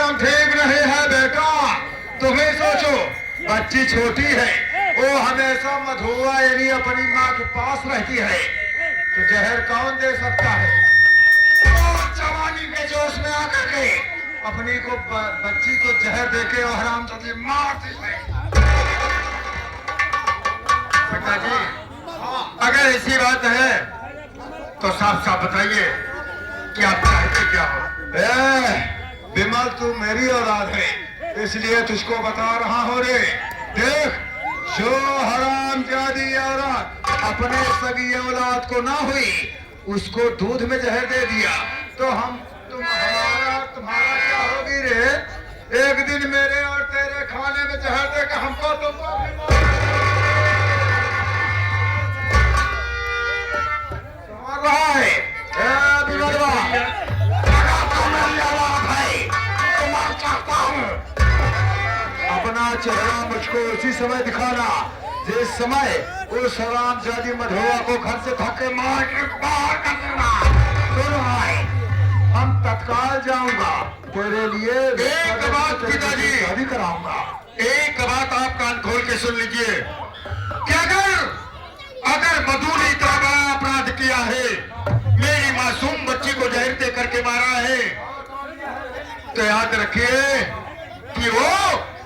एकदम ठीक नहीं है बेटा। तुम्हें सोचो, बच्ची छोटी है, वो हमेशा मधुआ यानी अपनी माँ के पास रहती है, तो जहर कौन दे सकता है? जवानी के जोश में आकर के अपनी को बच्ची को जहर देके और हरामजादी मारती है। पिताजी, अगर ऐसी बात है तो साफ साफ बताइए कि आप चाहते क्या हो? विमल, तू मेरी औलाद है, इसलिए तुझको बता रहा हूँ रे। देख, जो हरामजादी औरत अपने सगी औलाद को ना हुई, उसको दूध में जहर दे दिया, तो तुम्हारा क्या होगी रे? एक दिन मेरे और तेरे खाने में जहर देकर हमको तुमको रहा है। अपना चेहरा मुझको उसी समय दिखाना जिस समय उस हरामजादी मधुआ को घर से धक्के मार के बाहर कर देना। सुनो भाई, हम तत्काल जाऊंगा तेरे लिए। एक बात पिताजी, शादी कराऊंगा। एक बात आप कान खोल के सुन लीजिए कि अगर मधु ने इतना बड़ा अपराध किया है, मेरी मासूम बच्ची को जहर दे करके मारा है, तो याद रखिए कि वो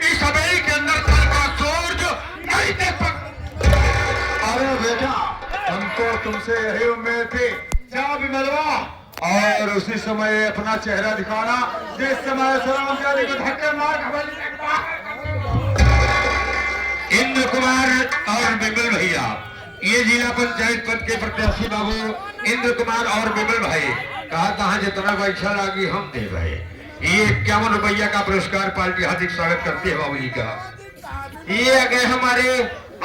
इस हवेली के अंदर कल का सूरज नहीं देख सकता। अरे बेटा, हमको तुमसे यही उम्मीद थी। जाओ भी मिलवा और उसी समय अपना चेहरा दिखाना जिस समय हरामजादी को धक्के मार हवेली से बाहर। इंद्र कुमार और बिमल भैया, ये जिला पंचायत पद के प्रत्याशी बाबू इंद्र कुमार और बिमल भाई, कहा जितना पैसा लागी हम दे भाई। ये 51 रुपया का पुरस्कार पार्टी हार्दिक स्वागत करती है बाबू जी का। ये अगले हमारे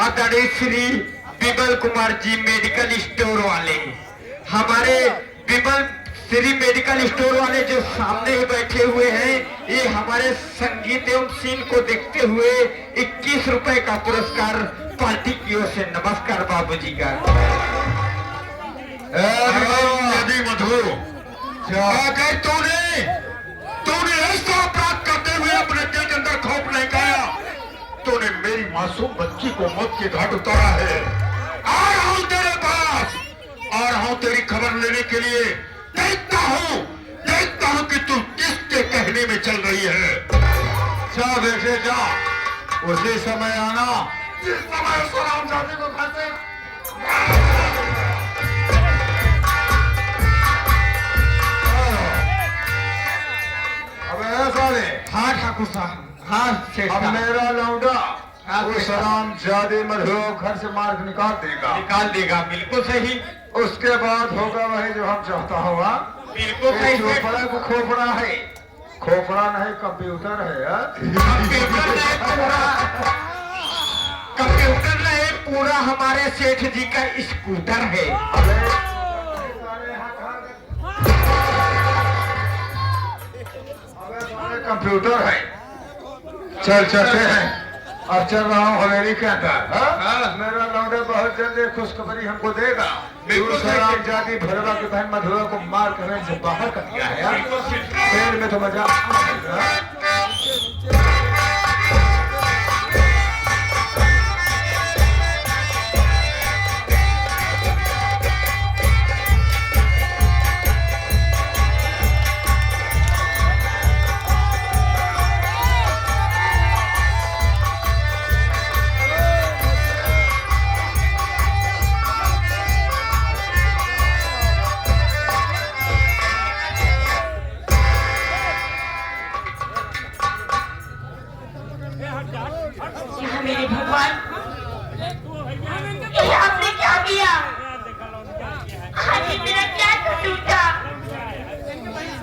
आदरणीय श्री बिमल कुमार जी मेडिकल स्टोर वाले, हमारे बिमल श्री मेडिकल स्टोर वाले जो सामने ही बैठे हुए हैं, ये हमारे संगीत एवं सीन को देखते हुए 21 रुपए का पुरस्कार पार्टी की ओर से। नमस्कार बाबू जी का। मधु, अगर तूने ऐसा अपराध करते हुए अपने दिल के अंदर खौफ नहीं खाया, तूने मेरी मासूम बच्ची को मौत के घाट उतारा है। आ रहा हूं तेरे पास, आ रहा हूं तेरी खबर लेने के लिए। देखता हूं कि तू किसके कहने में चल रही है। जा बेटे जा, उसी समय आना जिस समय उस हरामजादी को घर से। हाँ ठाकुर साहब, हाँ अब मेरा लौंडा उस हरामजादी मधु घर से मार के निकाल देगा। बिल्कुल सही। उसके बाद होगा वही जो हम चाहता होगा। बिल्कुल सही। चोपड़ा को खोपड़ा है, खोपड़ा नहीं कंप्यूटर है। कंप्यूटर नहीं, पूरा हमारे सेठ जी का स्कूटर है। कंप्यूटर है। चल चलते हैं और चल रहा हूँ हवेली के अंदर। मेरा लौंडा बहुत जल्दी खुशखबरी हमको देगा। हरामजादी भरवा की बहन मधुआ को मार कर से बाहर कर दिया है यार। पेड़ में तो मजा। मेरे भगवान, ये आपने क्या किया? आज मेरा क्या कसूर था?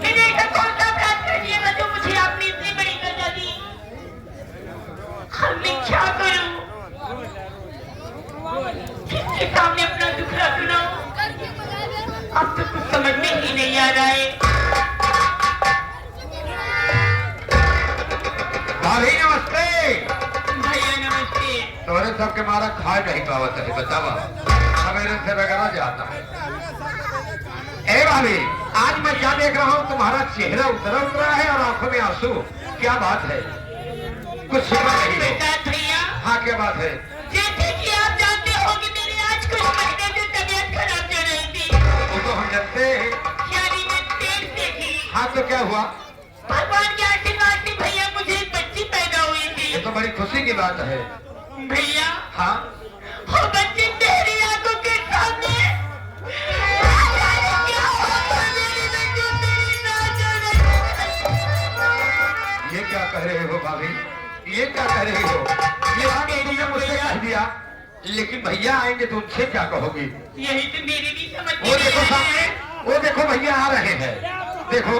मैंने ऐसा कौन सा अपराध कर दिया जो मुझे आपने इतनी बड़ी सजा दी? अब मैं क्या करूं? किसके सामने अपना दुख रखना? अब तो कुछ समझ में ही नहीं आ रहा है। भाभी नमस्ते। भैया नमस्ते। तोरे सबके मारा खा नहीं पावत है, बतावा मेरे से वगैरह जाता है। ए भाभी, आज मैं क्या देख रहा हूँ, तुम्हारा चेहरा उतरा है और आंखों में आंसू, क्या बात है? कुछ समझ नहीं है। बेटा भैया, हाँ क्या बात है? जैसे कि आप जानते हो कि मेरी आज कुछ महीने से तबीयत खराब चल रही थी। वो तो हम जानते हैं। यानी मैं पेट से थी। हाँ तो क्या हुआ? भगवान के आशीर्वाद से भैया मुझे एक बच्ची पैदा हुई थी। ये तो बड़ी खुशी की बात है। भैया, हाँ वो बच्ची तेरी आंखों के सामने क्या हुआ? मेरी बच्ची मेरी नाक हो गई। ये क्या कह रहे हो भाभी? ये क्या कह रही हो? ये आगे तुमने मुझसे कह दिया, लेकिन भैया आएंगे तो उनसे क्या कहोगी? यही तो मेरी भी समझ वो नहीं देखो आ रहा सामने, है। वो देखो भैया आ रहे हैं। देखो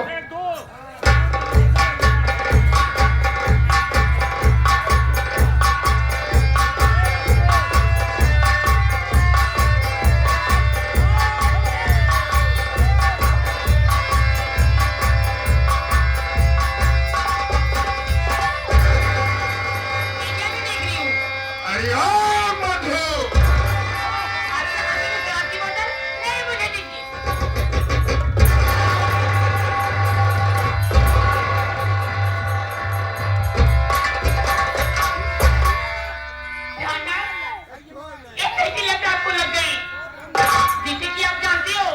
मैं क्या नहीं देख रही हूँ? अरे ओ मधु, आप कहाँ गई शराब की बोतल? नहीं मुझे दीजिए। जानना, एक कैसी लत आपको लग गई? जैसे कि आप जानते हो,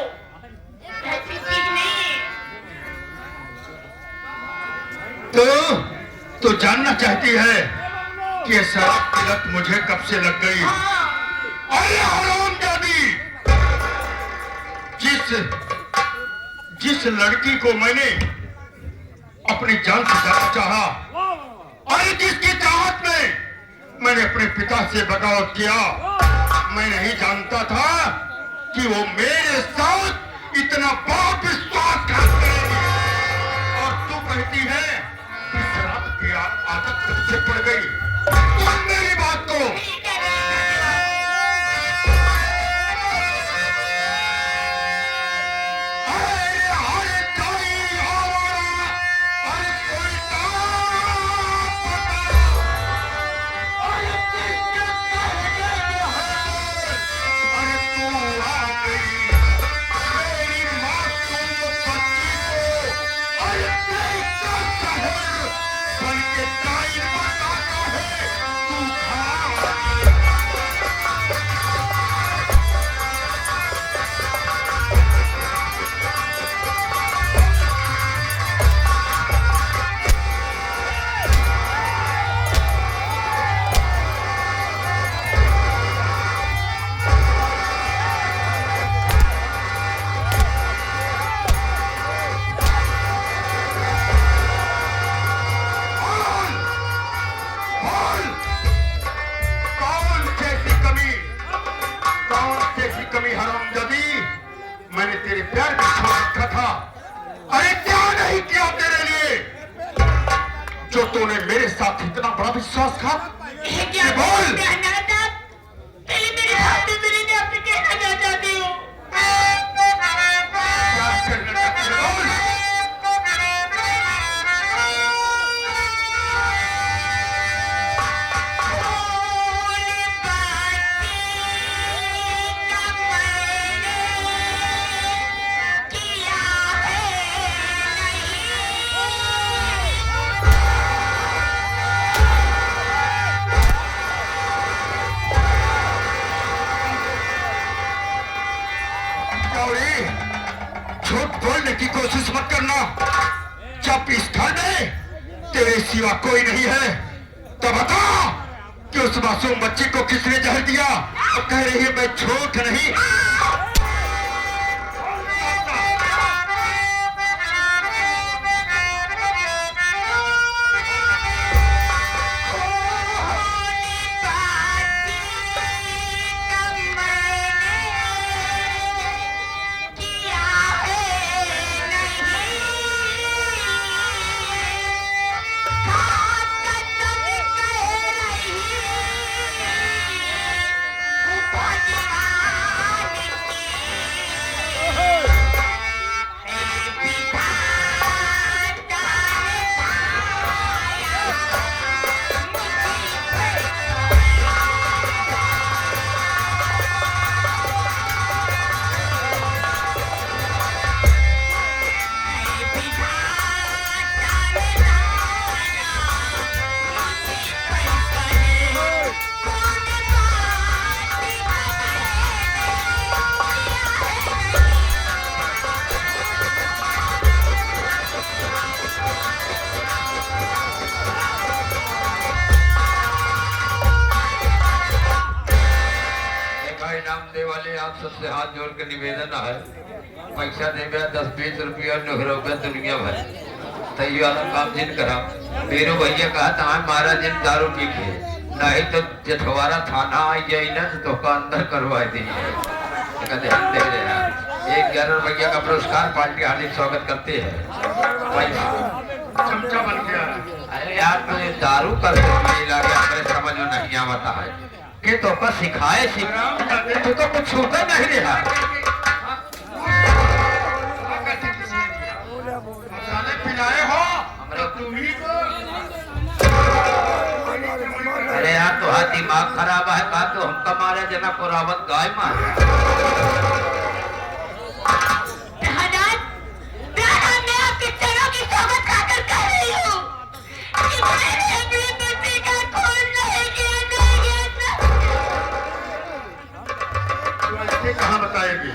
ऐसी चीज नहीं है। तो जानना चाहती है कि ये शराब की लत मुझे कब से लग गई? हाँ, अरे हरामजादी, जिस लड़की को मैंने अपनी जान से ज्यादा चाहा, अरे जिसकी चाहत में मैंने अपने पिता से बगावत किया, मैं नहीं जानता था कि वो मेरे साथ इतना बहुत विश्वासघात करेगी। और तू कहती है कि शराब की आदत मुझसे पड़ गई। सुन मेरी बात को। ठीक है, नहीं करती अरे हरे कोई आवारा, अरे कोई ताप पता, अरे किसके कहने में है, अरे तू आ गई मेरी मासूम बच्ची को, अरे कैसा शहर बन के कायल बताता है, तू खा। बोल, बोल, कौन कैसी कमी हरामजादी मैंने तेरे प्यार में छोड़ रखा था? अरे क्या नहीं किया तेरे लिए जो तूने मेरे साथ इतना बड़ा विश्वासघात? ये क्या बोल। कहना था? पहले मेरे हाथ में मेरे लिए आपसे कहना क्या चाहती हो? क्या कहना चाहती है? बोल। गौरी, झूठ बोलने की कोशिश मत करना। जब इस घर में तेरे सिवा कोई नहीं है तो बता कि उस मासूम बच्ची को किसने जहर दिया? अब कह रही है मैं झूठ नहीं। से हाथ जोड़ के निवेदन है, पैसा देवे 10-20 रुपया नहरोगे दुनिया भर तैयो वाला काम जिन करा। मेरे भैया कहा था महाराज जिन दारू पी के नहीं तो जेठवारा थाना आई जाए ना तो का अंदर करवा देंगे। ध्यान दे रहे हैं। 11 रुपया का पुरस्कार पार्टी हार्दिक स्वागत करते हैं। चमचा बन गया। अरे यार तुझे दारू का मिला गया मेरे समझ में नहीं आता है कि तो पर सिखाए तू तो कुछ छूटा नहीं रहा। मसाले पिलाए हो तुम ही को। अरे यार तो हाथ दिमाग खराब है का तो हमका मारे जना को रावत गाय मारे। मैं आपके चरणों की सोबत खाकर कह रही हूँ कि मैंने अपनी बेटी का खून नहीं किया तो ऐसे कहाँ बताएगी?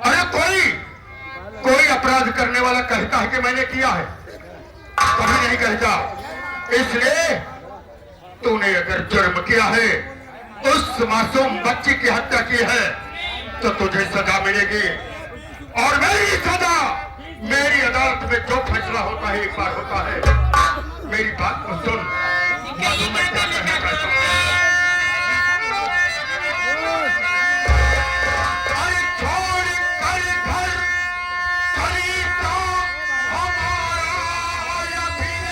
अरे कोई अपराध करने वाला कहता है कि मैंने किया है, कभी नहीं कहता। इसलिए तूने अगर जुर्म किया है, उस मासूम बच्ची की हत्या की है, तो तुझे सजा मिलेगी। और मेरी अदालत में जो फैसला होता है एक बार होता है। मेरी बात को सुन। मैं क्या कहना चाहता हूं? अरे छोड़ कर घर खरीदा हमारा फिरे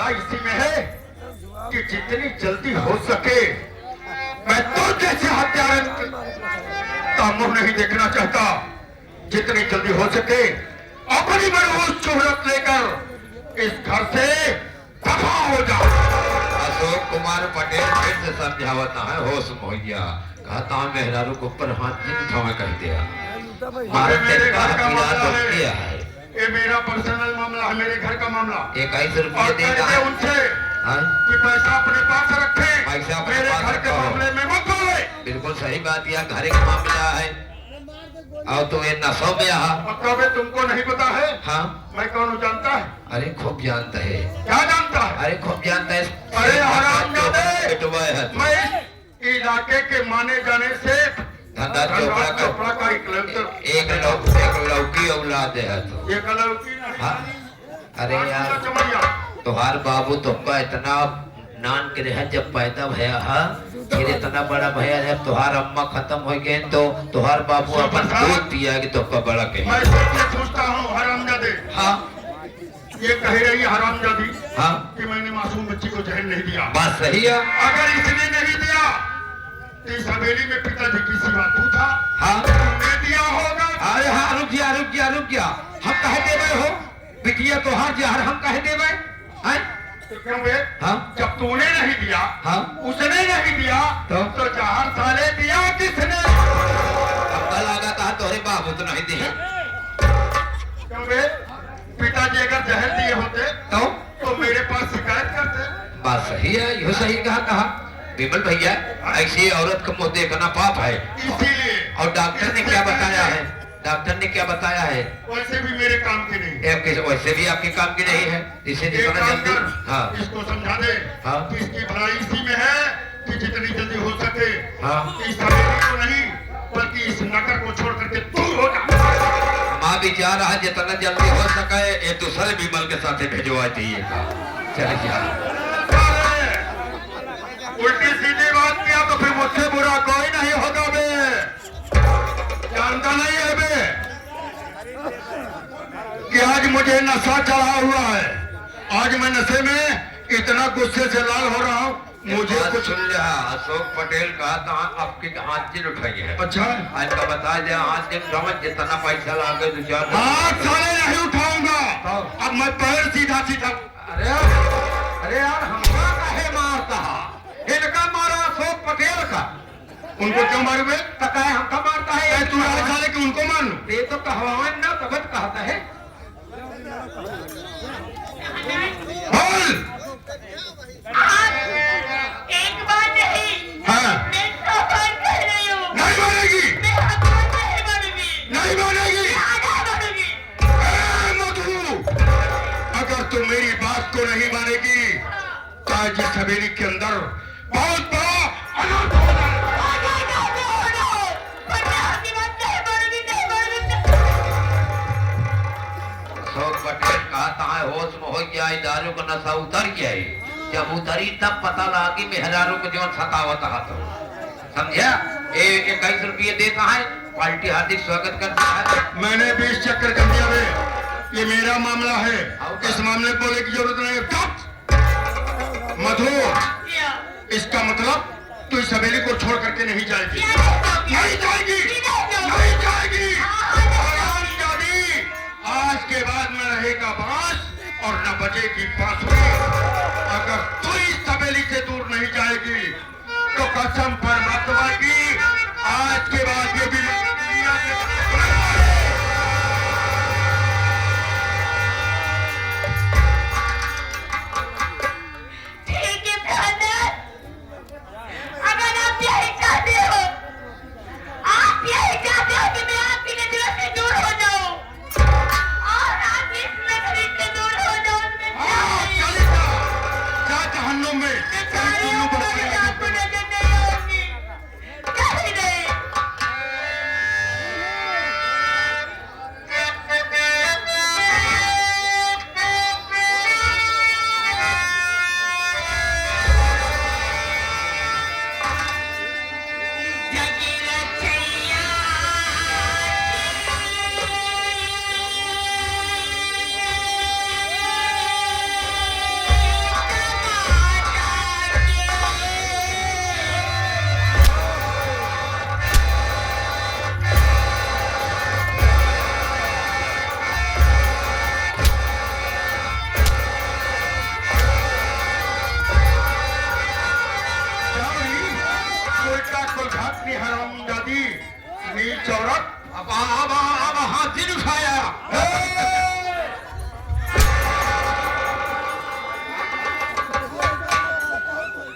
इसी में है कि जितनी जल्दी हो सके मैं तो जैसे हत्यारे का मुंह नहीं देखना चाहता। जितनी जल्दी हो सके अपनी मनहूस शोहरत लेकर इस घर से दफा हो जा। अशोक कुमार पटेल फिर से समझावता है होश मोहिया कहता हूँ मेहरारू को ऊपर हाथ जिन थोड़ा कर दिया। मेरे घर का मामला है ये मेरा पर्सनल मामला है, मेरे घर का मामला। 21 रुपये और देगा कहते उनसे कि पैसा अपने पास रखे, पैसा अपने मेरे पास घर के रखो। मामले में मत बोले। बिल्कुल सही बात यह घर का मामला है और तो ये नशो में यहाँ। और कभी तुमको नहीं पता है हाँ मैं कौन हूँ जानता है? अरे खूब जानता है। क्या जानता है? अरे खूब जानता है। अरे हरामजादे, पिटवा है तू। मैं इस इलाके के माने जाने से धंधा चोपड़ा का एक लौकी औलाद है तू। एक लौकी नहीं। हाँ अरे यार चमैया तुहार बाबू तुमका इतना नान के रहा जब पैदा भया है फिर इतना बड़ा भया है तुहार अम्मा खत्म हो गए तो तुहार बाबू अपन दूध पिया कि तुमका बड़ा कहे। मैं सोचते सोचता हूँ हरामजादे। हाँ ये कह रही है हरामजादी हाँ कि मैंने मासूम बच्ची को जहर नहीं दिया। बात सही है। अगर इसने नहीं दिया तो इस हवेली में पिताजी की सिवा तू था। हाँ तुमने दिया होगा। अरे हाँ रुक गया हम कहे देवे हो बिटिया तो हाँ जहर हम कहे देवे हैं तो क्यों बे? हाँ जब तूने नहीं दिया हाँ उसने नहीं दिया तो जहर साले दिया किसने? हमका लगा था तोरे बाबू तो नहीं दिए। क्यों बे? पिताजी अगर जहर दिए होते तो मेरे पास शिकायत करते। बात सही है यो सही कहा विमल भैया ऐसी औरत को मुंह देखना पाप है। इसीलिए और डॉक्टर ने क्या बताया है? डॉक्टर ने क्या बताया है? वैसे भी मेरे काम की नहीं। वैसे भी आपके काम की नहीं है इसे जितना जल्दी हाँ इसको समझा दे हाँ कि इसकी भलाई इसी में है कि जितनी जल्दी हो सके हाँ इस हवेली को नहीं बल्कि इस नगर को छोड़ करके दूर हो जा। माँ भी चाह रहा है जितना जल्दी हो सके एक दूसरे विमल के साथ भेजवा चाहिए। चले जा उल्टी सीधी बात किया तो फिर मुझसे बुरा कोई नहीं होगा बे। जानता नहीं है बे कि आज मुझे नशा चढ़ा हुआ है। आज मैं नशे में इतना गुस्से से लाल हो रहा हूँ मुझे कुछ सुन लिया। अशोक पटेल का तो आपके हाथ जिन उठाई है। अच्छा आज का बता दे, हाथ जिन समझ जितना पैसा लागे तो चार हाथ साले नहीं उठाऊंगा। अब मैं पैर सीधा सीधा। अरे यार हमका काहे मारता है? इनका मारा अशोक पटेल का। उनको क्यों मारूंगे? पता है हमका मारता है। तू साले कि उनको मान लूं? ये तो कहवान ना कबत कहता है। बोल। एक बार नहीं, हाँ मैं 100 बार कह रही हूँ। नहीं मानेगी, मैं हकूमत नहीं बनूंगी, नहीं मानेगी। आधा बनूंगी। ए मधु, अगर तू मेरी बात को नहीं मानेगी तो आज इस हवेली के अंदर बहुत बड़ा अनर्थ होगा। पर मैं आपकी बात नहीं बनूंगी, नहीं बनूंगी। अशोक पटेल कहता है होश में हो गया, दारू का नशा उतर गया है। जब उतरी तब पता लगा कि मेहरारू को जो सतावत था तो समझा। 21 रुपये देता है, पार्टी हार्दिक स्वागत करता है। मैंने 20 चक्कर कर दिया वे, ये मेरा मामला है, इस मामले को बोलने की जरूरत नहीं है। मधु, इसका मतलब तू इस हवेली को छोड़ करके नहीं जाएगी। नहीं जाएगी, नहीं जाएगी। आज के बाद न रहेगा बांस और न बजेगी बांसुरी। अगर तू इस हवेली से दूर नहीं जाएगी तो कसम परमात्मा की आज के बाद ये भी दुनिया से ठीक है ब्रदर, अगर आप यही चाहते हो, आप यही चाहते हो कि मैं आपकी नजरों से दूर हो जाऊं और आप इस नगरी से दूर हो जाओ, जा जहन्नुम में। आपको नजर नहीं आऊंगी, कहीं नहीं। हरामजादी नीच औरत। अब हाथ जिन उठाया।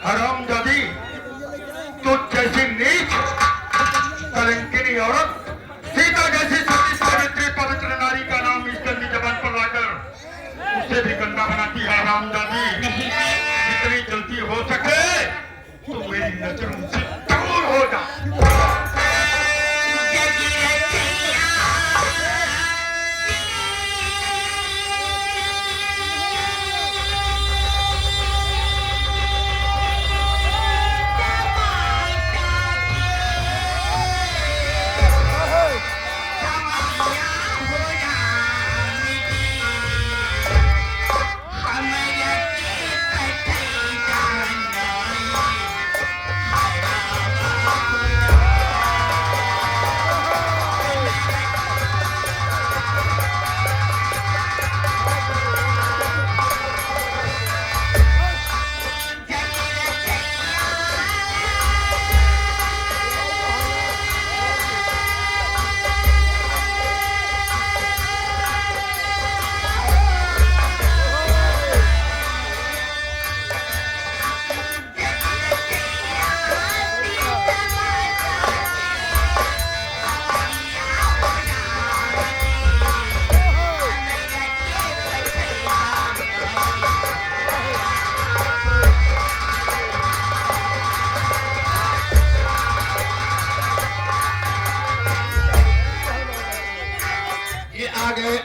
हरामजादी, तू जैसी नीच कलंकिनी औरत सीता जैसी सती सावित्री पवित्र नारी का नाम इस गंदी जबान पर लाकर उसे भी गंदा बनाती है। हरामजादी, जितनी जल्दी हो सके तो मेरी नजरों से दूर हो जा।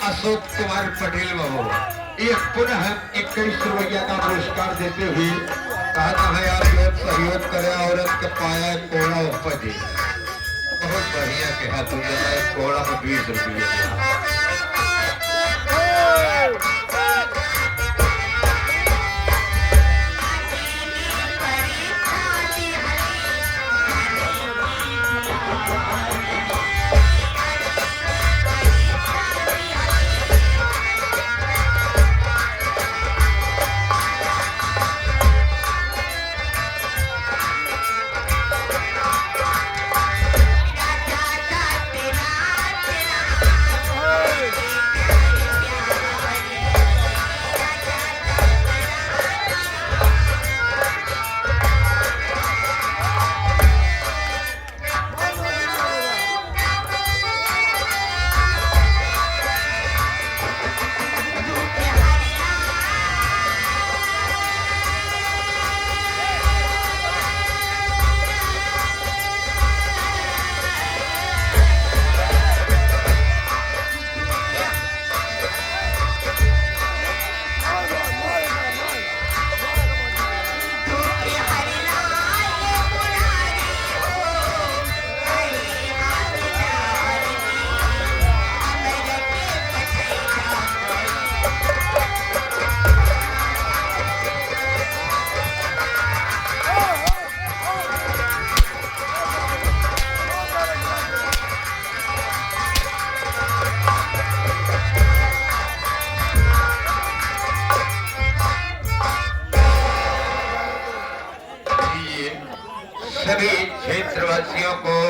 अशोक कुमार पटेल बाबू एक पुनः 21 रुपया का पुरस्कार देते हुए कहा है आप लोग सहयोग करें, औरत का पाया कोड़ा उपजे। बहुत बढ़िया कहा तुमने, कोड़ा में 20 रुपये।